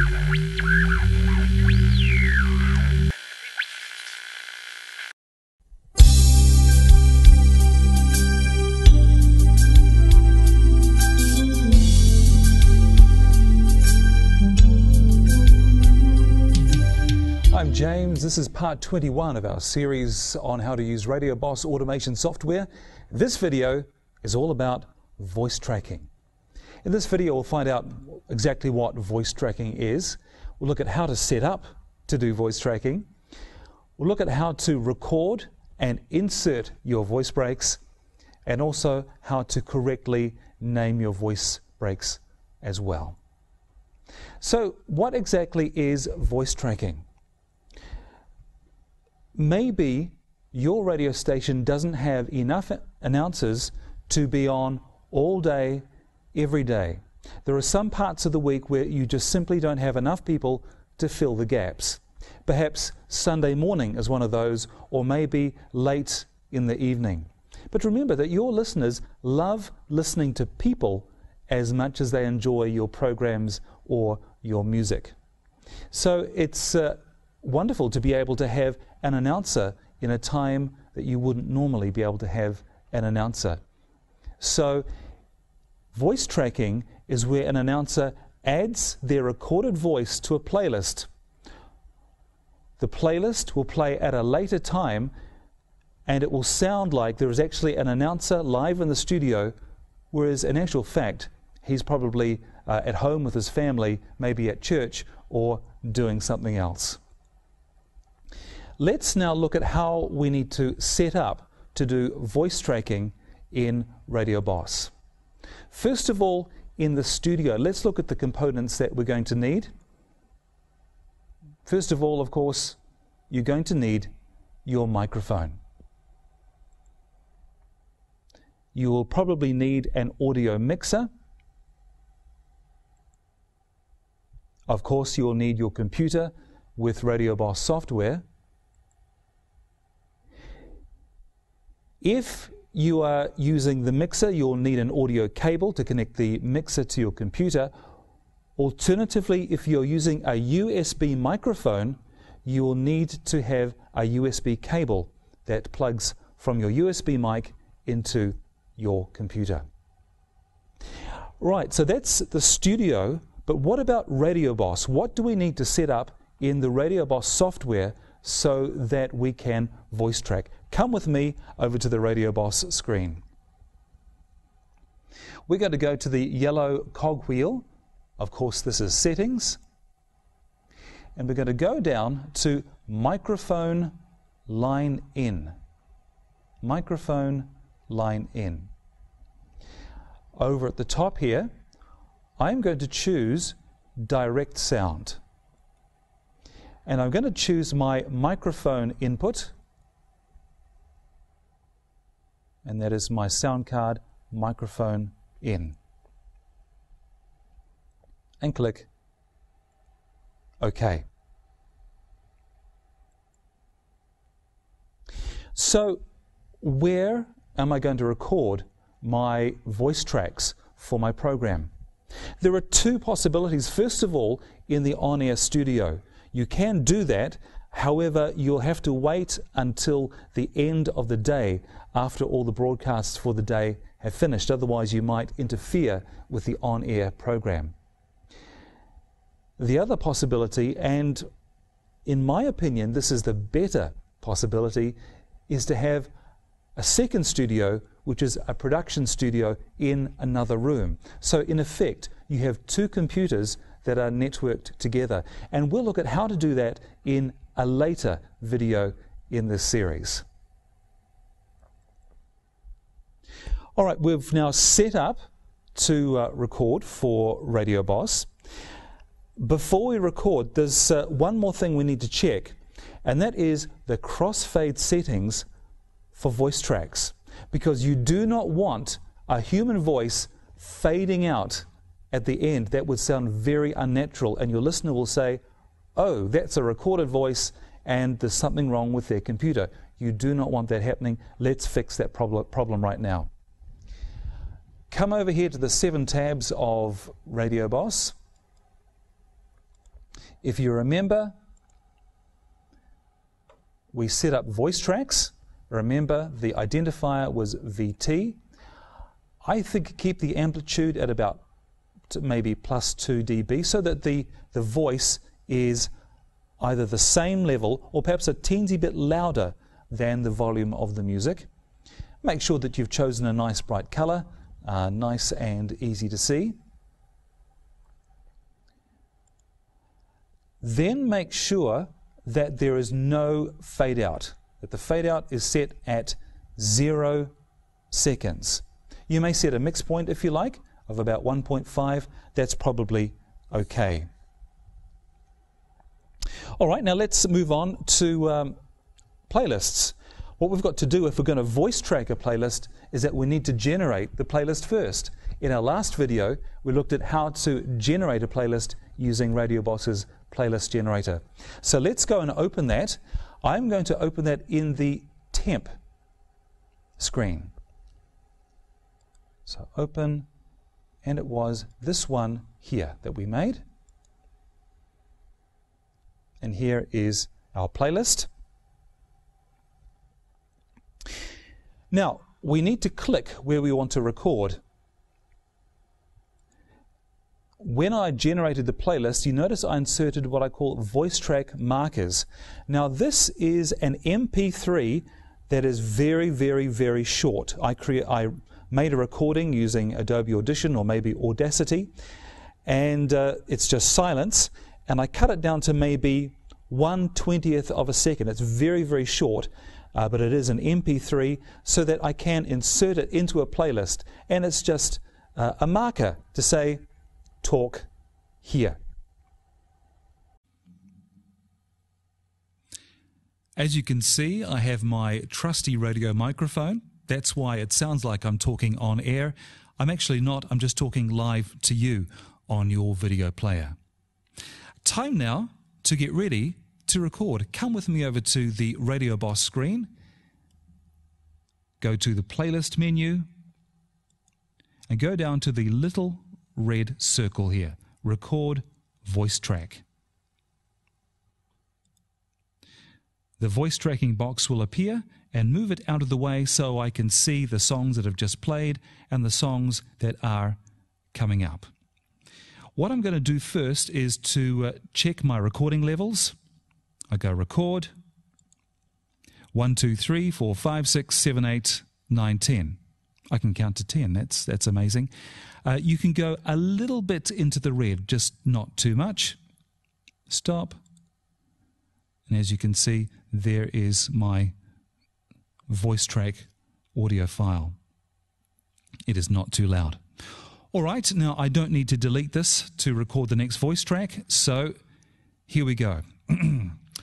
I'm James. This is part 21 of our series on how to use RadioBOSS automation software. This video is all about voice tracking. In this video we'll find out exactly what voice tracking is. We'll look at how to set up to do voice tracking. We'll look at how to record and insert your voice breaks, and also how to correctly name your voice breaks as well. So what exactly is voice tracking? Maybe your radio station doesn't have enough announcers to be on all day, every day. There are some parts of the week where you just simply don't have enough people to fill the gaps. Perhaps Sunday morning is one of those, or maybe late in the evening. But remember that your listeners love listening to people as much as they enjoy your programs or your music. So it's wonderful to be able to have an announcer in a time that you wouldn't normally be able to have an announcer. So voice tracking is where an announcer adds their recorded voice to a playlist. The playlist will play at a later time, and it will sound like there is actually an announcer live in the studio, whereas in actual fact he's probably at home with his family, maybe at church or doing something else. Let's now look at how we need to set up to do voice tracking in RadioBOSS. First of all, in the studio, let's look at the components that we're going to need. First of all, of course, you're going to need your microphone. You will probably need an audio mixer. Of course, you will need your computer with RadioBOSS software. If you are using the mixer, you'll need an audio cable to connect the mixer to your computer. Alternatively, if you're using a USB microphone, you will need to have a USB cable that plugs from your USB mic into your computer. Right, so that's the studio, but what about RadioBOSS? What do we need to set up in the RadioBOSS software so that we can voice track? Come with me over to the RadioBOSS screen. We're going to go to the yellow cogwheel. Of course, this is settings. And we're going to go down to microphone line in. Microphone line in. Over at the top here, I'm going to choose direct sound. And I'm going to choose my microphone input, and that is my sound card microphone in. And click OK. So where am I going to record my voice tracks for my program? There are two possibilities. First of all, in the on-air studio. You can do that, however, you'll have to wait until the end of the day after all the broadcasts for the day have finished. Otherwise, you might interfere with the on-air program. The other possibility, and in my opinion, this is the better possibility, is to have a second studio, which is a production studio in another room. So in effect, you have two computers that are networked together. And we'll look at how to do that in a later video in this series. All right, we've now set up to record for RadioBOSS. Before we record, there's one more thing we need to check, and that is the crossfade settings for voice tracks, because you do not want a human voice fading out at the end. That would sound very unnatural, and your listener will say, oh, that's a recorded voice and there's something wrong with their computer. You do not want that happening. Let's fix that problem right now. Come over here to the 7 tabs of RadioBOSS. If you remember, we set up voice tracks. Remember, the identifier was VT. I think keep the amplitude at about maybe plus 2 dB so that the voice is either the same level or perhaps a teensy bit louder than the volume of the music. Make sure that you've chosen a nice bright color, nice and easy to see. Then make sure that there is no fade out, that the fade out is set at 0 seconds. You may set a mix point if you like of about 1.5. That's probably okay. All right, now let's move on to playlists. What we've got to do if we're going to voice track a playlist is that we need to generate the playlist first. In our last video, we looked at how to generate a playlist using RadioBOSS's playlist generator. So let's go and open that. I'm going to open that in the temp screen. So open, and it was this one here that we made. And here is our playlist. Now, we need to click where we want to record. When I generated the playlist, you notice I inserted what I call voice track markers. Now, this is an MP3 that is very, very, very short. I made a recording using Adobe Audition or maybe Audacity, and it's just silence, and I cut it down to maybe 1/20th of a second. It's very, very short, but it is an MP3 so that I can insert it into a playlist, and it's just a marker to say, talk here. As you can see, I have my trusty radio microphone. That's why it sounds like I'm talking on air. I'm actually not, I'm just talking live to you on your video player. Time now to get ready to record. Come with me over to the RadioBOSS screen. Go to the playlist menu and go down to the little red circle here, record voice track. The voice tracking box will appear, and move it out of the way so I can see the songs that have just played and the songs that are coming up. What I'm going to do first is to check my recording levels. I go record 1, 2, 3, 4, 5, 6, 7, 8, 9, 10. I can count to 10. That's amazing. You can go a little bit into the red, just not too much. Stop. And as you can see, there is my voice track audio file. It is not too loud. All right, now I don't need to delete this to record the next voice track, so here we go.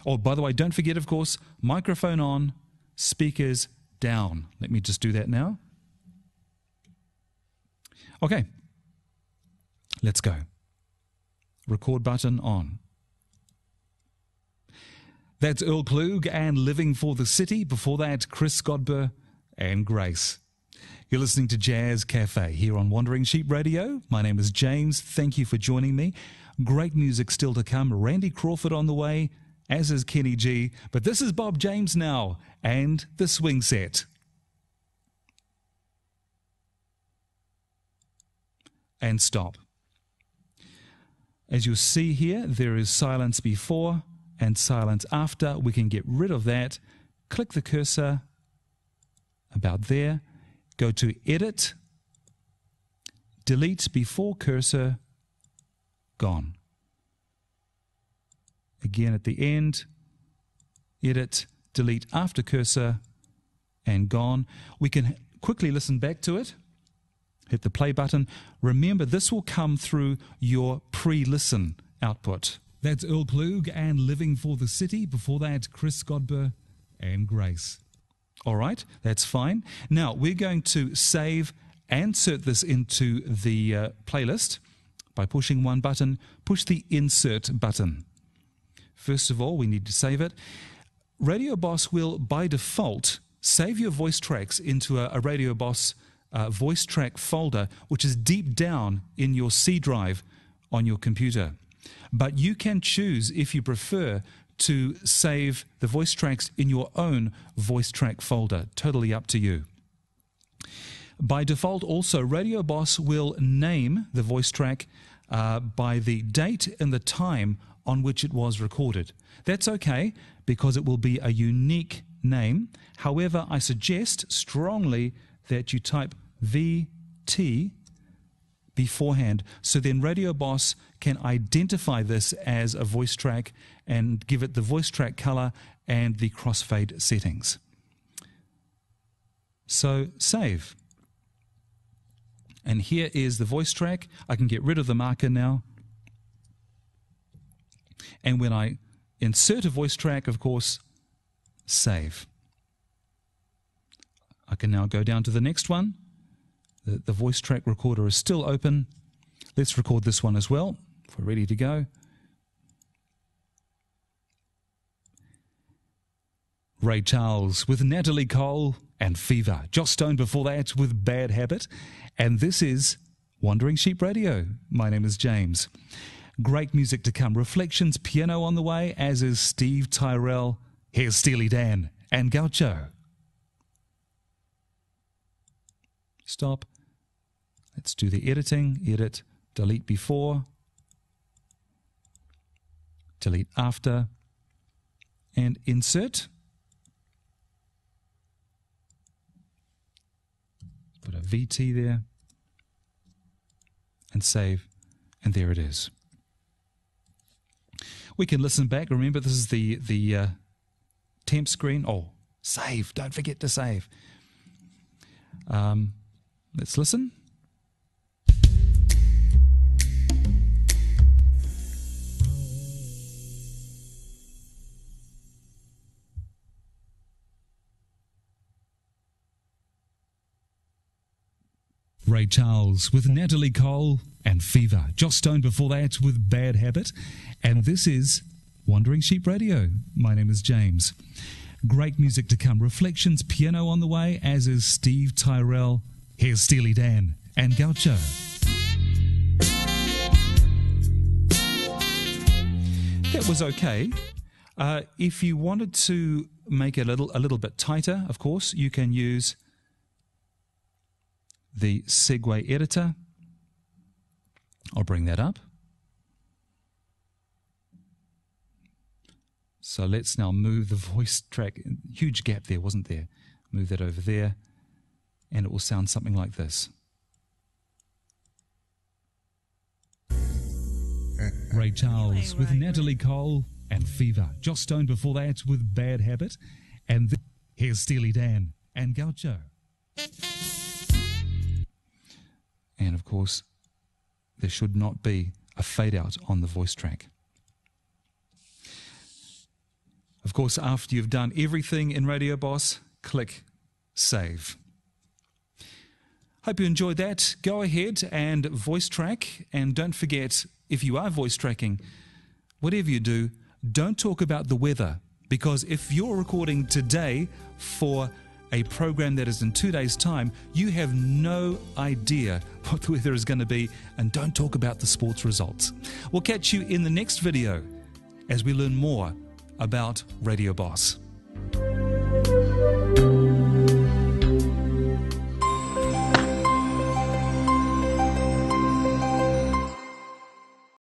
Oh, by the way, don't forget, of course, microphone on, speakers down. Let me just do that now. Okay, let's go. Record button on. That's Earl Klug and Living for the City. Before that, Chris Godber and Grace. You're listening to Jazz Cafe here on Wandering Sheep Radio. My name is James. Thank you for joining me. Great music still to come. Randy Crawford on the way, as is Kenny G. But this is Bob James now and the Swing Set. And stop. As you'll see here, there is silence before and silence after. We can get rid of that. Click the cursor about there. Go to Edit. Delete before cursor. Gone. Again at the end. Edit. Delete after cursor. And gone. We can quickly listen back to it. Hit the play button. Remember, this will come through your pre-listen output. That's Earl Klug and Living for the City. Before that, Chris Godber and Grace. All right, that's fine. Now, we're going to save and insert this into the playlist by pushing one button. Push the Insert button. First of all, we need to save it. RadioBOSS will, by default, save your voice tracks into a RadioBOSS voice track folder, which is deep down in your C drive on your computer. But you can choose, if you prefer, to save the voice tracks in your own voice track folder. Totally up to you. By default also, RadioBOSS will name the voice track by the date and the time on which it was recorded. That's okay because it will be a unique name. However, I suggest strongly that you type VT beforehand, so then RadioBOSS can identify this as a voice track and give it the voice track color and the crossfade settings. So save. And here is the voice track. I can get rid of the marker now. And when I insert a voice track, of course, save. I can now go down to the next one. The voice track recorder is still open. Let's record this one as well if we're ready to go. Ray Charles with Natalie Cole and Fever. Joss Stone before that with Bad Habit. And this is Wandering Sheep Radio. My name is James. Great music to come. Reflections, piano on the way, as is Steve Tyrell. Here's Steely Dan and Gaucho. Stop. Let's do the editing. Edit, delete before, delete after, and insert. Put a VT there and save, and there it is. We can listen back. Remember, this is the temp screen. Oh, save. Don't forget to save. Let's listen. Ray Charles with Natalie Cole and Fever. Joss Stone before that with Bad Habit. And this is Wandering Sheep Radio. My name is James. Great music to come. Reflections, piano on the way, as is Steve Tyrell. Here's Steely Dan and Gaucho. That was okay. If you wanted to make it a little bit tighter, of course, you can use the segue editor. I'll bring that up. So let's now move the voice track. Huge gap there, wasn't there? Move that over there, and it will sound something like this. Ray Charles with Natalie Cole and Fever. Joss Stone before that with Bad Habit. And here's Steely Dan and Gaucho. And of course, there should not be a fade out on the voice track. Of course, after you've done everything in RadioBOSS, click Save. Hope you enjoyed that. Go ahead and voice track. And don't forget, if you are voice tracking, whatever you do, don't talk about the weather. Because if you're recording today for a program that is in 2 days' time, you have no idea what the weather is going to be, and don't talk about the sports results. We'll catch you in the next video as we learn more about RadioBOSS.